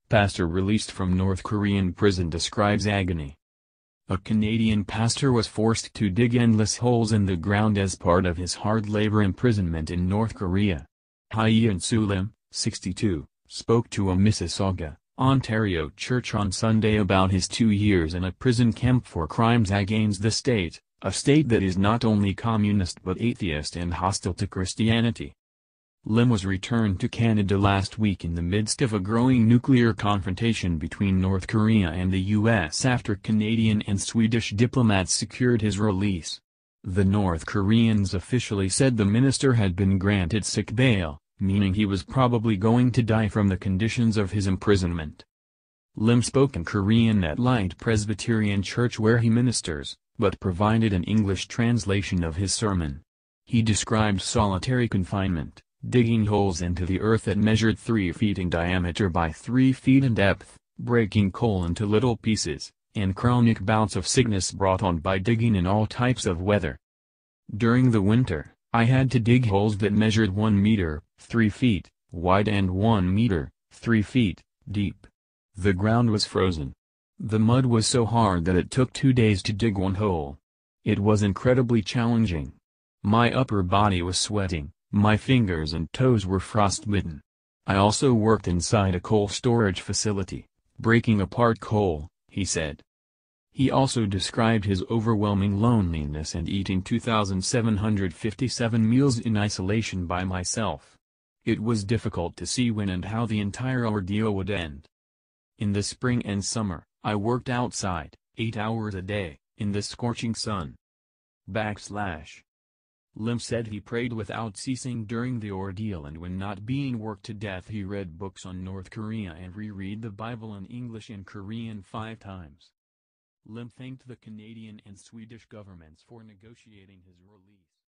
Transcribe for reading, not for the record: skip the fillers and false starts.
Pastor released from North Korean prison describes agony. A Canadian pastor was forced to dig endless holes in the ground as part of his hard labor imprisonment in North Korea. Hyun-Soo Lim, 62, spoke to a Mississauga, Ontario church on Sunday about his 2 years in a prison camp for crimes against the state, a state that is not only communist but atheist and hostile to Christianity. Lim was returned to Canada last week in the midst of a growing nuclear confrontation between North Korea and the U.S. after Canadian and Swedish diplomats secured his release. The North Koreans officially said the minister had been granted sick bail, meaning he was probably going to die from the conditions of his imprisonment. Lim spoke in Korean at Light Presbyterian Church where he ministers, but provided an English translation of his sermon. He described solitary confinement, digging holes into the earth that measured 3 feet in diameter by 3 feet in depth, breaking coal into little pieces, and chronic bouts of sickness brought on by digging in all types of weather. During the winter, I had to dig holes that measured 1 meter, 3 feet, wide and 1 meter, 3 feet, deep. The ground was frozen. The mud was so hard that it took 2 days to dig 1 hole. It was incredibly challenging. My upper body was sweating. My fingers and toes were frostbitten. I also worked inside a coal storage facility, breaking apart coal, he said. He also described his overwhelming loneliness and eating 2,757 meals in isolation by myself. It was difficult to see when and how the entire ordeal would end. In the spring and summer, I worked outside, 8 hours a day, in the scorching sun. Lim said he prayed without ceasing during the ordeal, and when not being worked to death he read books on North Korea and reread the Bible in English and Korean 5 times. Lim thanked the Canadian and Swedish governments for negotiating his release.